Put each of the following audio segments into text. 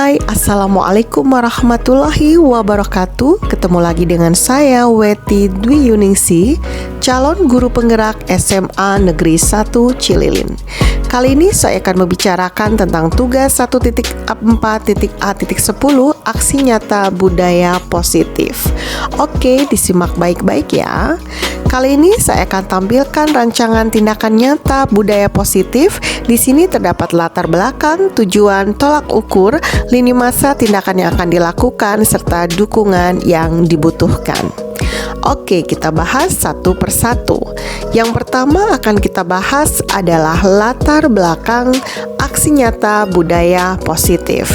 Hai, Assalamualaikum warahmatullahi wabarakatuh. Ketemu lagi dengan saya, Weti Dwi Yuningsi, calon guru penggerak SMA Negeri 1 Cililin. Kali ini saya akan membicarakan tentang tugas 1.4.A.10 aksi nyata budaya positif. Oke, disimak baik-baik ya. Kali ini saya akan tampilkan rancangan tindakan nyata budaya positif. Di sini terdapat latar belakang, tujuan, tolak ukur, lini masa tindakan yang akan dilakukan, serta dukungan yang dibutuhkan. Oke, kita bahas satu persatu. Yang pertama akan kita bahas adalah latar belakang aksi nyata budaya positif.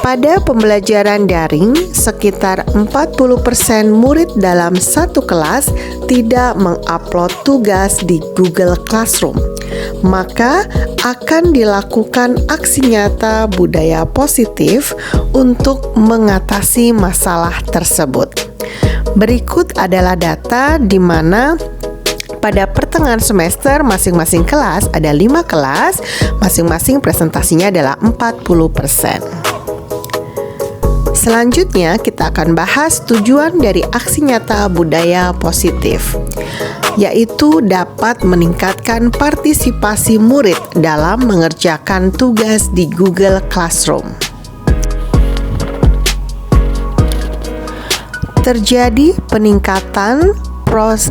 Pada pembelajaran daring, sekitar 40% murid dalam satu kelas tidak mengupload tugas di Google Classroom. Maka akan dilakukan aksi nyata budaya positif untuk mengatasi masalah tersebut. Berikut adalah data di mana pada pertengahan semester masing-masing kelas ada 5 kelas, masing-masing presentasinya adalah 40%. Selanjutnya kita akan bahas tujuan dari aksi nyata budaya positif, yaitu dapat meningkatkan partisipasi murid dalam mengerjakan tugas di Google Classroom. Terjadi peningkatan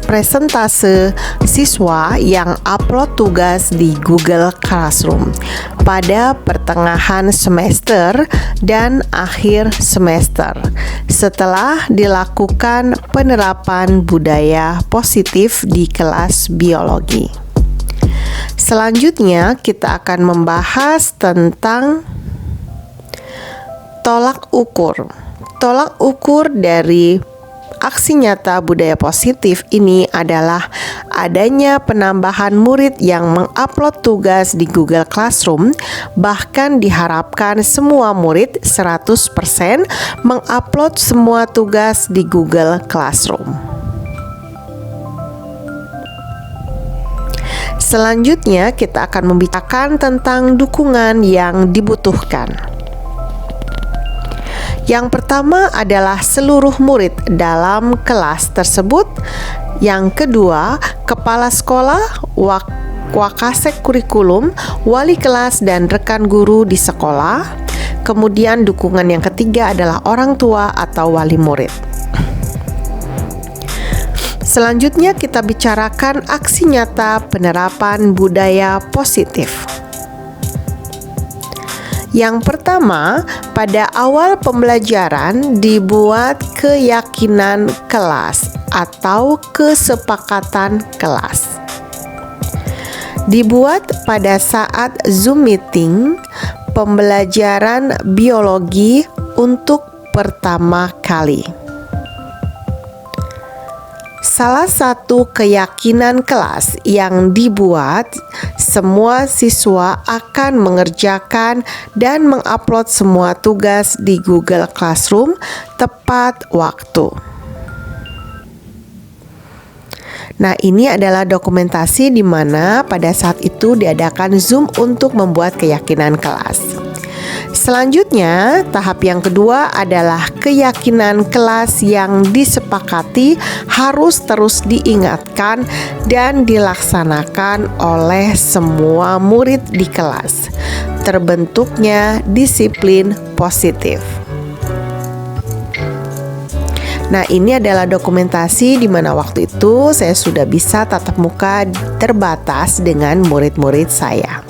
presentase siswa yang upload tugas di Google Classroom pada pertengahan semester dan akhir semester setelah dilakukan penerapan budaya positif di kelas biologi. Selanjutnya kita akan membahas tentang tolak ukur. Tolak ukur dari aksi nyata budaya positif ini adalah adanya penambahan murid yang mengupload tugas di Google Classroom. Bahkan diharapkan semua murid 100% mengupload semua tugas di Google Classroom. Selanjutnya kita akan membicarakan tentang dukungan yang dibutuhkan. Yang pertama adalah seluruh murid dalam kelas tersebut. Yang kedua, kepala sekolah, wakasek kurikulum, wali kelas, dan rekan guru di sekolah. Kemudian dukungan yang ketiga adalah orang tua atau wali murid. Selanjutnya kita bicarakan aksi nyata penerapan budaya positif. Yang pertama, pada awal pembelajaran dibuat keyakinan kelas atau kesepakatan kelas. Dibuat pada saat Zoom meeting pembelajaran biologi untuk pertama kali. Salah satu keyakinan kelas yang dibuat, semua siswa akan mengerjakan dan mengupload semua tugas di Google Classroom tepat waktu. Nah, ini adalah dokumentasi di mana pada saat itu diadakan Zoom untuk membuat keyakinan kelas. Selanjutnya, tahap yang kedua adalah keyakinan kelas yang disepakati harus terus diingatkan dan dilaksanakan oleh semua murid di kelas. Terbentuknya disiplin positif. Nah, ini adalah dokumentasi di mana waktu itu saya sudah bisa tatap muka terbatas dengan murid-murid saya.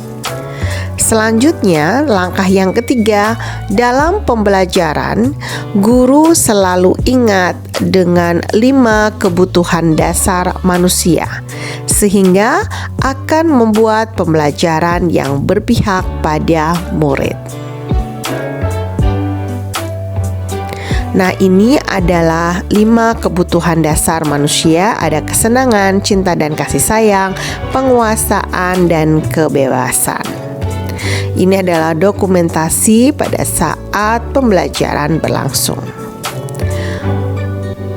Selanjutnya, langkah yang ketiga, dalam pembelajaran, guru selalu ingat dengan 5 kebutuhan dasar manusia, sehingga akan membuat pembelajaran yang berpihak pada murid. Nah, ini adalah 5 kebutuhan dasar manusia, ada kesenangan, cinta dan kasih sayang, penguasaan, dan kebebasan. Ini adalah dokumentasi pada saat pembelajaran berlangsung.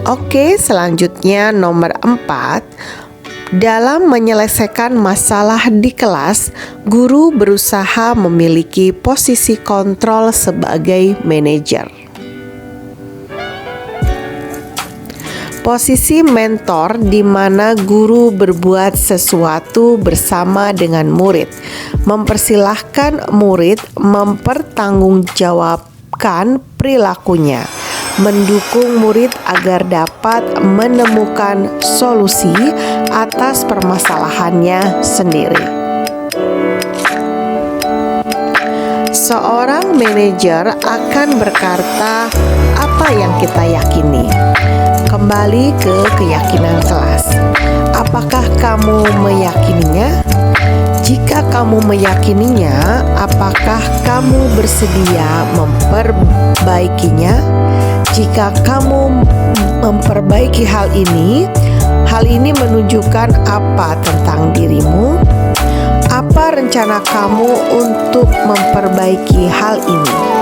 Oke, selanjutnya nomor 4. Dalam menyelesaikan masalah di kelas, guru berusaha memiliki posisi kontrol sebagai manajer. Posisi mentor di mana guru berbuat sesuatu bersama dengan murid, mempersilahkan murid mempertanggungjawabkan perilakunya, mendukung murid agar dapat menemukan solusi atas permasalahannya sendiri. Seorang manajer akan berkata apa yang kita yakini. Kembali ke keyakinan kelas. Apakah kamu meyakininya? Jika kamu meyakininya, apakah kamu bersedia memperbaikinya? Jika kamu memperbaiki hal ini menunjukkan apa tentang dirimu? Apa rencana kamu untuk memperbaiki hal ini?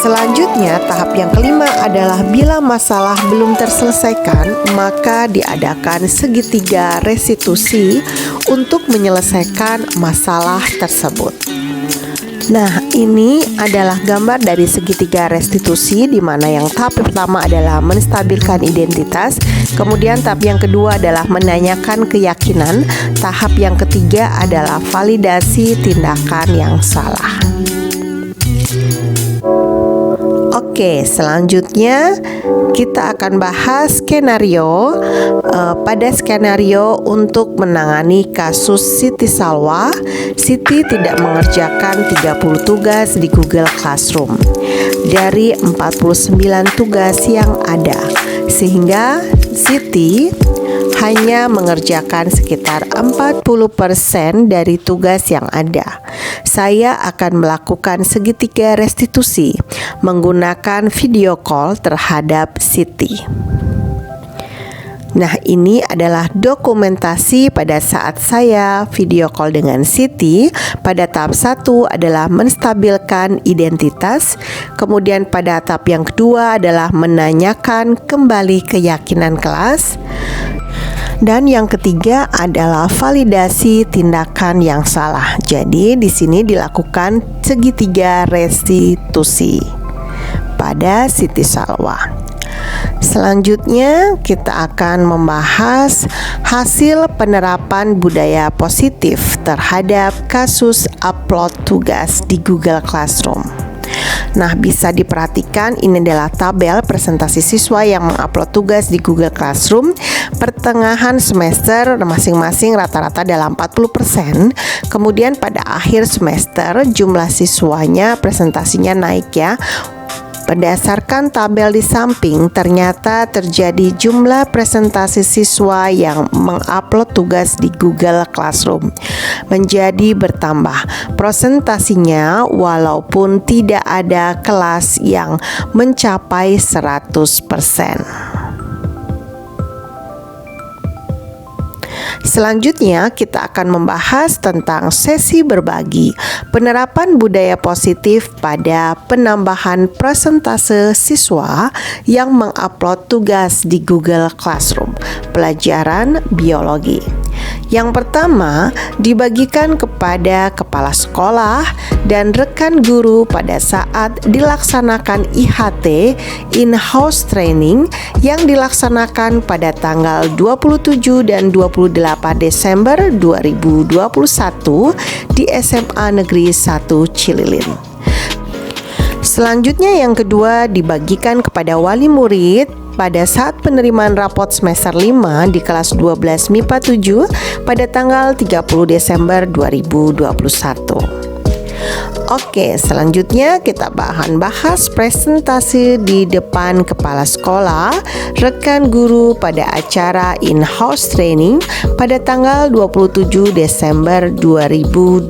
Selanjutnya, tahap yang kelima adalah bila masalah belum terselesaikan, maka diadakan segitiga restitusi untuk menyelesaikan masalah tersebut. Nah, ini adalah gambar dari segitiga restitusi, di mana yang tahap pertama adalah menstabilkan identitas, kemudian tahap yang kedua adalah menanyakan keyakinan, tahap yang ketiga adalah validasi tindakan yang salah. Oke, selanjutnya kita akan bahas skenario. Pada skenario untuk menangani kasus Siti Salwa, Siti tidak mengerjakan 30 tugas di Google Classroom dari 49 tugas yang ada, sehingga Siti hanya mengerjakan sekitar 40% dari tugas yang ada. Saya akan melakukan segitiga restitusi menggunakan video call terhadap Siti. Nah, ini adalah dokumentasi pada saat saya video call dengan Siti. Pada tahap 1 adalah menstabilkan identitas, kemudian pada tahap yang kedua adalah menanyakan kembali keyakinan kelas, dan yang ketiga adalah validasi tindakan yang salah. Jadi di sini dilakukan segitiga restitusi pada Siti Salwa. Selanjutnya kita akan membahas hasil penerapan budaya positif terhadap kasus upload tugas di Google Classroom. Nah, bisa diperhatikan ini adalah tabel presentasi siswa yang mengupload tugas di Google Classroom. Pertengahan semester masing-masing rata-rata dalam 40%. Kemudian pada akhir semester jumlah siswanya presentasinya naik ya. Berdasarkan tabel di samping, ternyata terjadi jumlah presentasi siswa yang mengupload tugas di Google Classroom menjadi bertambah. Presentasinya walaupun tidak ada kelas yang mencapai 100%. Selanjutnya kita akan membahas tentang sesi berbagi, penerapan budaya positif pada penambahan persentase siswa yang mengupload tugas di Google Classroom, pelajaran biologi. Yang pertama, dibagikan kepada kepala sekolah dan rekan guru pada saat dilaksanakan IHT in-house training yang dilaksanakan pada tanggal 27 dan 28 Desember 2021 di SMA Negeri 1 Cililin. Selanjutnya yang kedua dibagikan kepada wali murid pada saat penerimaan rapot semester 5 di kelas 12 MIPA 7 pada tanggal 30 Desember 2021. Oke, selanjutnya kita bahas presentasi di depan kepala sekolah, rekan guru pada acara in-house training pada tanggal 27 Desember 2021.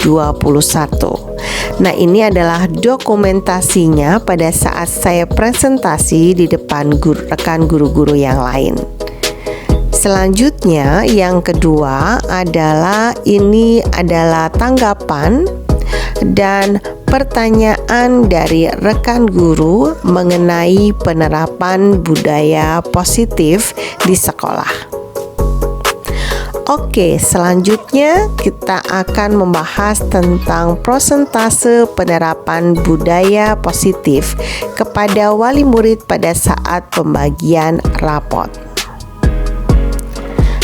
Nah, ini adalah dokumentasinya pada saat saya presentasi di depan rekan guru-guru yang lain. Selanjutnya, yang kedua adalah tanggapan dan pertanyaan dari rekan guru mengenai penerapan budaya positif di sekolah. Oke, selanjutnya kita akan membahas tentang persentase penerapan budaya positif kepada wali murid pada saat pembagian rapot.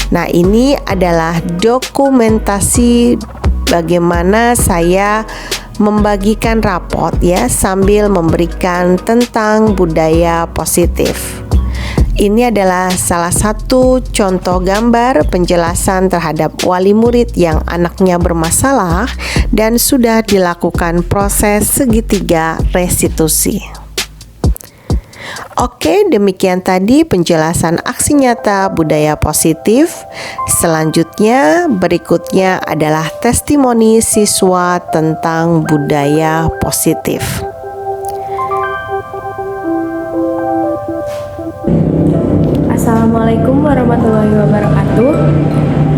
Nah, ini adalah dokumentasi bagaimana saya membagikan rapot ya sambil memberikan tentang budaya positif. Ini adalah salah satu contoh gambar penjelasan terhadap wali murid yang anaknya bermasalah dan sudah dilakukan proses segitiga restitusi. Oke, demikian tadi penjelasan aksi nyata budaya positif. Selanjutnya, berikutnya adalah testimoni siswa tentang budaya positif. Assalamualaikum warahmatullahi wabarakatuh.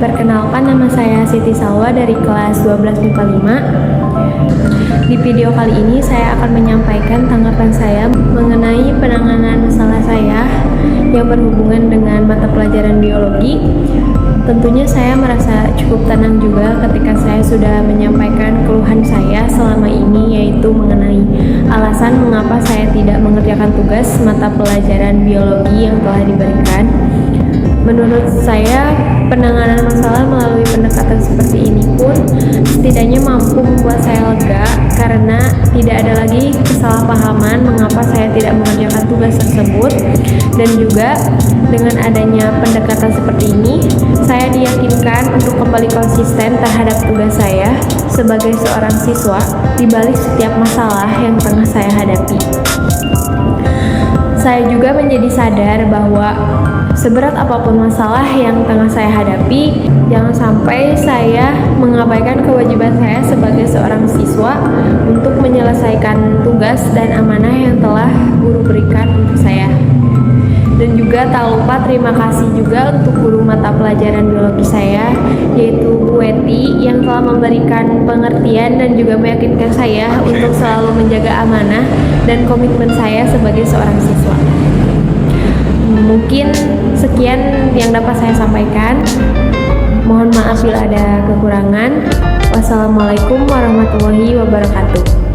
Perkenalkan, nama saya Siti Salwa dari kelas 12 MIPA 5. Di video kali ini saya akan menyampaikan tanggapan saya mengenai penanganan masalah saya yang berhubungan dengan mata pelajaran biologi. Tentunya saya merasa cukup tenang juga ketika saya sudah menyampaikan keluhan saya selama ini, yaitu mengenai alasan mengapa saya tidak mengerjakan tugas mata pelajaran biologi yang telah diberikan. Menurut saya, penanganan masalah melalui pendekatan seperti ini pun setidaknya mampu membuat saya lega karena tidak ada lagi kesalahpahaman mengapa saya tidak mengerjakan tugas tersebut. Dan juga dengan adanya pendekatan seperti ini, saya diyakinkan untuk kembali konsisten terhadap tugas saya sebagai seorang siswa di balik setiap masalah yang tengah saya hadapi. Saya juga menjadi sadar bahwa seberat apapun masalah yang tengah saya hadapi, jangan sampai saya mengabaikan kewajiban saya sebagai seorang siswa untuk menyelesaikan tugas dan amanah yang telah guru berikan untuk saya. Dan juga tak lupa terima kasih juga untuk guru mata pelajaran biologi saya, yaitu Bu Weti, yang telah memberikan pengertian dan juga meyakinkan saya untuk selalu menjaga amanah dan komitmen saya sebagai seorang siswa. Mungkin sekian yang dapat saya sampaikan. Mohon maaf bila ada kekurangan. Wassalamualaikum warahmatullahi wabarakatuh.